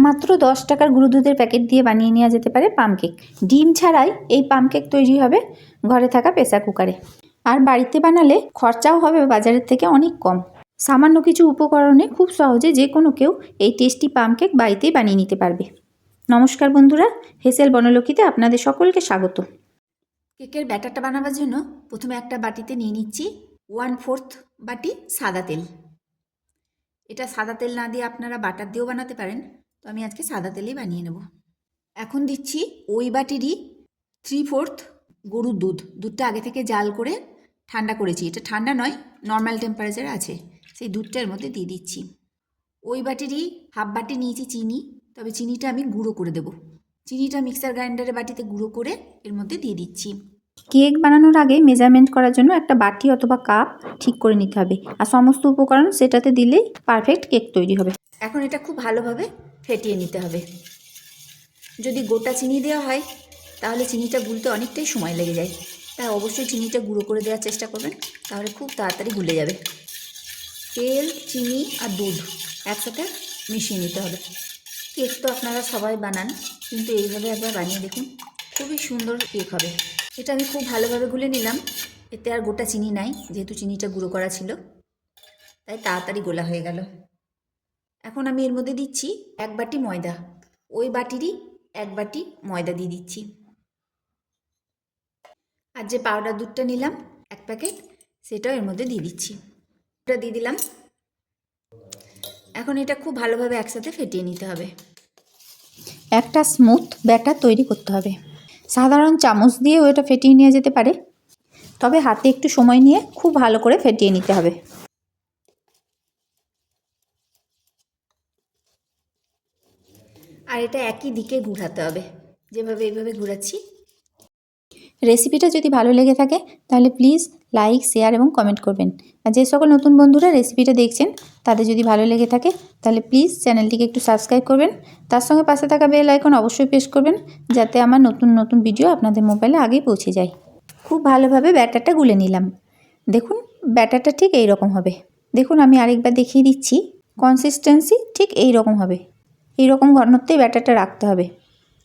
মাত্র 10 টাকার গুঁড়ো দুধের প্যাকেট দিয়ে বানিয়ে নেওয়া যেতে পারে পাম কেক। ডিম ছাড়াই এই পাম কেক তৈরি হবে ঘরে থাকা প্রেসার কুকারে। আর বাড়িতে বানালে খরচাও হবে বাজারের থেকে অনেক কম। সামান্য কিছু উপকরণে খুব সহজে যে কোনো কেউ এই টেস্টি পাম কেক বাড়িতেই বানিয়ে নিতে পারবে। নমস্কার বন্ধুরা, হেসেল বনলক্ষীতে আপনাদের সকলকে স্বাগত। কেকের ব্যাটারটা বানাবার জন্য প্রথমে একটা বাটিতে নিয়ে নিচ্ছি 1/4 বাটি সাদা তেল। এটা সাদা তেল না দিয়ে আপনারা বাটার দিয়েও বানাতে পারেন, তো আমি আজকে সাদা তেলেই বানিয়ে নেব। এখন দিচ্ছি ওই বাটিরই 3/4 গরুর দুধ। দুধটা আগে থেকে জাল করে ঠান্ডা করেছি, এটা ঠান্ডা নয়, নর্মাল টেম্পারেচারে আছে, সেই দুধটার মধ্যে দিয়ে দিচ্ছি। ওই বাটিরই হাফ বাটি নিয়েছি চিনি, তবে চিনিটা আমি গুঁড়ো করে দেব। চিনিটা মিক্সার গ্রাইন্ডারে বাটিতে গুঁড়ো করে এর মধ্যে দিয়ে দিচ্ছি। কেক বানানোর আগে মেজারমেন্ট করার জন্য একটা বাটি অথবা কাপ ঠিক করে নিতে হবে, আর সমস্ত উপকরণ সেটাতে দিলেই পারফেক্ট কেক তৈরি হবে। এখন এটা খুব ভালোভাবে ফেটিয়ে নিতে হবে। যদি গোটা চিনি দেওয়া হয় তাহলে চিনিটা গুলতে অনেকটাই সময় লেগে যায়, তাই অবশ্যই চিনিটা গুঁড়ো করে দেওয়ার চেষ্টা করবেন, তাহলে খুব তাড়াতাড়ি গুলে যাবে। তেল, চিনি আর দুধ একসাথে মিশিয়ে নিতে হবে। কেক তো আপনারা সবাই বানান, কিন্তু এইভাবে একবার বানিয়ে দেখুন, খুবই সুন্দর কেক হবে। এটা আমি খুব ভালোভাবে গুলে নিলাম, এতে আর গোটা চিনি নাই, যেহেতু চিনিটা গুঁড়ো করা ছিল, তাই তাড়াতাড়ি গোলা হয়ে গেল। এখন আমি এর মধ্যে দিচ্ছি 1 বাটি ময়দা। ওই বাটিরই 1 বাটি ময়দা দিয়ে দিচ্ছি। আর যে পাউডার দুধটা নিলাম 1 প্যাকেট, সেটাও এর মধ্যে দিয়ে দিচ্ছি। এটা দিয়ে দিলাম। এখন এটা খুব ভালোভাবে একসাথে ফেটিয়ে নিতে হবে। একটা স্মুথ ব্যাটার তৈরি করতে হবে। সাধারণ চামচ দিয়েও এটা ফেটিয়ে নেওয়া যেতে পারে, তবে হাতে একটু সময় নিয়ে খুব ভালো করে ফেটিয়ে নিতে হবে। আর এটা একই দিকে ঘোরাতে হবে, যেভাবে এইভাবে ঘোরাচ্ছি। রেসিপিটা যদি ভালো লেগে থাকে তাহলে প্লিজ লাইক, শেয়ার এবং কমেন্ট করবেন। আর যে সকল নতুন বন্ধুরা রেসিপিটা দেখছেন তাদের যদি ভালো লেগে থাকে তাহলে প্লিজ চ্যানেলটিকে একটু সাবস্ক্রাইব করবেন, তার সঙ্গে পাশে থাকা বেল আইকন অবশ্যই প্রেস করবেন, যাতে আমার নতুন নতুন ভিডিও আপনাদের মোবাইলে আগেই পৌঁছে যায়। খুব ভালোভাবে ব্যাটারটা গুলে নিলাম। দেখুন ব্যাটারটা ঠিক এই রকম হবে। দেখুন আমি আরেকবার দেখিয়ে দিচ্ছি, কনসিস্টেন্সি ঠিক এই রকম হবে। এই রকম ঘনত্বেই ব্যাটারটা রাখতে হবে,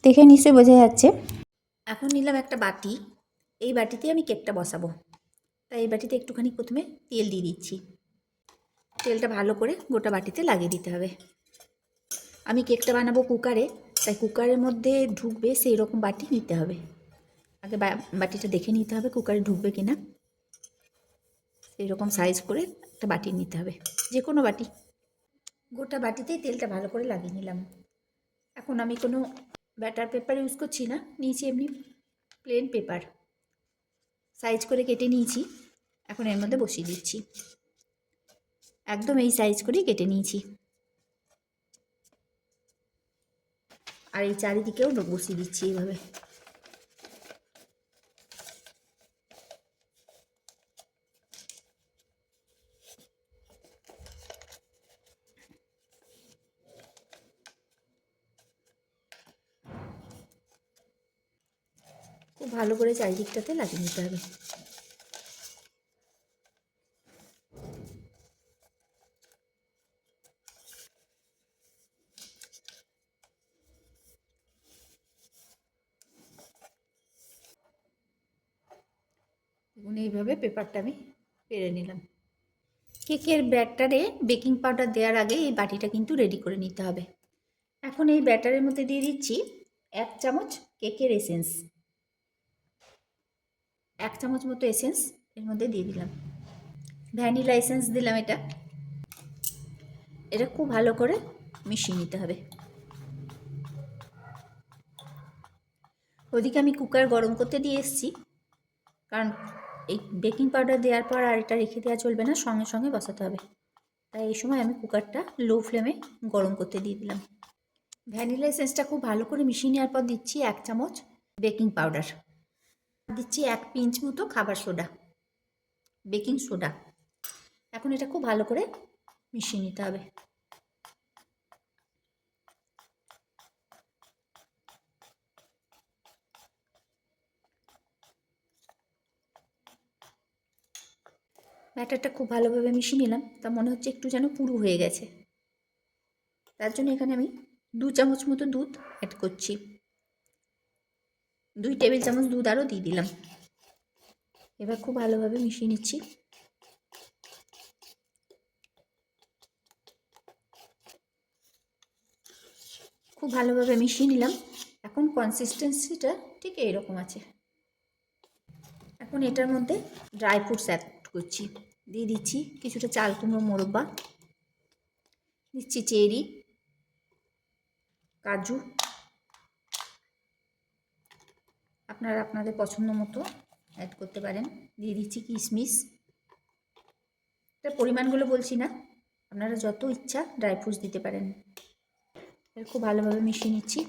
দেখে নিশ্চয়ই বোঝা যাচ্ছে। এখন নিলাম একটা বাটি, এই বাটিতে আমি কেকটা বসাবো, তাই এই বাটিতে একটুখানি প্রথমে তেল দিয়ে দিচ্ছি। তেলটা ভালো করে গোটা বাটিতে লাগিয়ে দিতে হবে। আমি কেকটা বানাবো কুকারে, তাই কুকারের মধ্যে ঢুকবে সেই রকম বাটি নিতে হবে। আগে বাটিটা দেখে নিতে হবে কুকারে ঢুকবে কিনা, সেই রকম সাইজ করে একটা বাটি নিতে হবে, যে কোনো বাটি। গোটা বাটিতেই তেলটা ভালো করে লাগিয়ে নিলাম। এখন আমি কোনো ব্যাটার পেপার ইউজ করছি না, নিচে এমনি প্লেন পেপার সাইজ করে কেটে নিয়েছি। এখন এর মধ্যে বসিয়ে দিচ্ছি, একদম এই সাইজ করেই কেটে নিয়েছি। আর এই চারিদিকেও বসিয়ে দিচ্ছি এইভাবে। খুব ভালো করে চারিদিকটাতে লাগিয়ে নিতে হবে। এবং এইভাবে পেপারটা আমি পেরে নিলাম। কেকের ব্যাটারে বেকিং পাউডার দেওয়ার আগে এই বাটিটা কিন্তু রেডি করে নিতে হবে। এখন এই ব্যাটারের মধ্যে দিয়ে দিচ্ছি 1 চামচ কেকের এসেন্স। 1 চামচ মতো এসেন্স এর মধ্যে দিয়ে দিলাম। ভ্যানিলা এসেন্স দিলাম। এটা খুব ভালো করে মিশিয়ে নিতে হবে। ওদিকে আমি কুকার গরম করতে দিয়ে এসেছি, কারণ এই বেকিং পাউডার দেওয়ার পর আর এটা রেখে দেওয়া চলবে না, সঙ্গে সঙ্গে বসাতে হবে, তাই এই সময় আমি কুকারটা লো ফ্লেমে গরম করতে দিয়ে দিলাম। ভ্যানিলা এসেন্সটা খুব ভালো করে মিশিয়ে নেওয়ার পর দিচ্ছি 1 চামচ বেকিং পাউডার, দিচ্ছি 1 পিঞ্চ মতো খাবার সোডা, বেকিং সোডা। এখন এটা খুব ভালো করে মিশিয়ে নিতে হবে। ব্যাটারটা খুব ভালোভাবে মিশিয়ে নিলাম, তা মনে হচ্ছে একটু যেন পুরু হয়ে গেছে, তার জন্য এখানে আমি 2 চামচ মতো দুধ অ্যাড করছি। 2 টেবিল চামচ দুধ আরও দিয়ে দিলাম। এবার খুব ভালোভাবে মিশিয়ে নিচ্ছি। খুব ভালোভাবে মিশিয়ে নিলাম। এখন কনসিস্টেন্সিটা ঠিক এইরকম আছে। এখন এটার মধ্যে ড্রাই ফ্রুটস অ্যাড করছি। দিয়ে দিচ্ছি কিছুটা চাল কুমড়ো মোরব্বা, দিচ্ছি চেরি, কাজু, আপনারা আপনাদের পছন্দ মতো অ্যাড করতে পারেন। দিয়ে দিচ্ছি কিশমিশ। এটার পরিমাণগুলো বলছি না, আপনারা যত ইচ্ছা ড্রাই ফ্রুটস দিতে পারেন। খুব ভালোভাবে মিশিয়ে নিচ্ছি।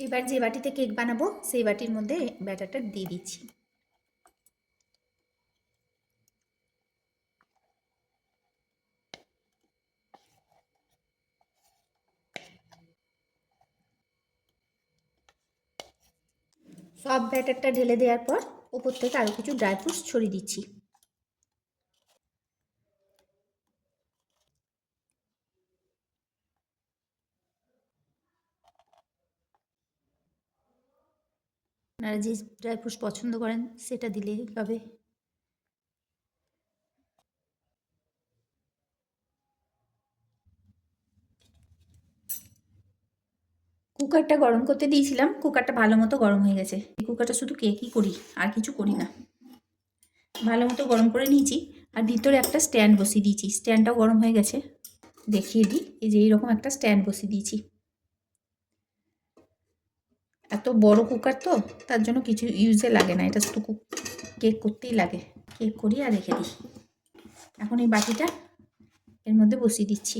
এবার যে বাটিতে কেক বানাবো সেই বাটির মধ্যে ব্যাটারটা দিয়ে দিচ্ছি। সব ব্যাটারটা ঢেলে দেওয়ার পর ওপর থেকে আরও কিছু ড্রাই ফ্রুটস ছড়িয়ে দিচ্ছি। আপনারা যে ড্রাই ফ্রুটস পছন্দ করেন সেটা দিলেই হবে। কুকারটা গরম করতে দিয়েছিলাম, কুকারটা ভালো মতো গরম হয়ে গেছে। এই কুকারটা শুধু কেকই করি, আর কিছু করি না। ভালো মতো গরম করে নিয়েছি, আর ভিতরে একটা স্ট্যান্ড বসিয়ে দিয়েছি। স্ট্যান্ডটাও গরম হয়ে গেছে, দেখিয়ে দিই। এই যে এইরকম একটা স্ট্যান্ড বসিয়ে দিয়েছি। এত বড় কুকার তো তার জন্য কিছু ইউজে লাগে না, এটা শুধু কেক করতেই লাগে। কেক করি আর রেখে দিই। এখন এই বাটিটা এর মধ্যে বসিয়ে দিচ্ছি,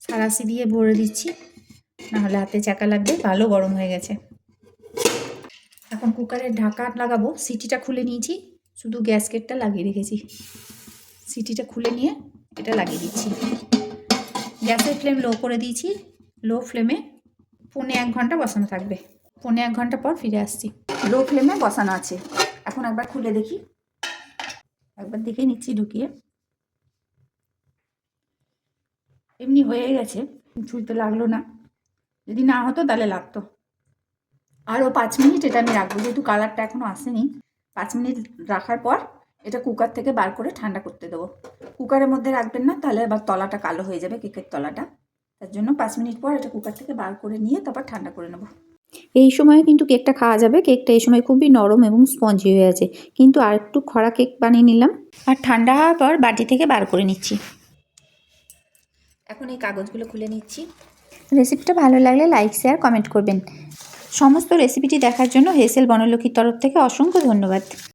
সারাশি দিয়ে ভরে দিচ্ছি, নাহলে হাতে চাকা লাগবে। ভালো গরম হয়ে গেছে। এখন কুকারের ঢাকা লাগাবো। সিটিটা খুলে নিয়েছি, শুধু গ্যাসকেটটা লাগিয়ে রেখেছি। সিটিটা খুলে নিয়ে এটা লাগিয়ে দিচ্ছি। গ্যাসের ফ্লেম লো করে দিয়েছি। লো ফ্লেমে 1.5 ঘন্টা বসানো থাকবে। 1.5 ঘন্টা পর ফিরে আসছি। লো ফ্লেমে বসানো আছে। এখন একবার খুলে দেখি, একবার দেখে নিচ্ছি ঢুকিয়ে। এমনি হয়ে গেছে, ছুলতে লাগলো না। যদি না হতো তাহলে লাগতো। আরও 5 মিনিট এটা আমি রাখবো, যেহেতু কালারটা এখনও আসেনি। 5 মিনিট রাখার পর এটা কুকার থেকে বার করে ঠান্ডা করতে দেবো। কুকারের মধ্যে রাখবেন না, তাহলে আবার তলাটা কালো হয়ে যাবে, কেকের তলাটা। তার জন্য 5 মিনিট পর এটা কুকার থেকে বার করে নিয়ে তারপর ঠান্ডা করে নেব। এই সময় কিন্তু কেকটা খাওয়া যাবে। কেকটা এই সময় খুবই নরম এবং স্পঞ্জি হয়ে আছে, কিন্তু আর একটু খরা কেক বানিয়ে নিলাম। আর ঠান্ডা হওয়ার পর বাটি থেকে বার করে নিচ্ছি। এখন এই কাগজগুলো খুলে নিচ্ছি। রেসিপিটা ভালো লাগলে লাইক, শেয়ার, কমেন্ট করবেন। সমস্ত রেসিপিটি দেখার জন্য হেসেল বনলক্ষ্মীর তরফ থেকে অসংখ্য ধন্যবাদ।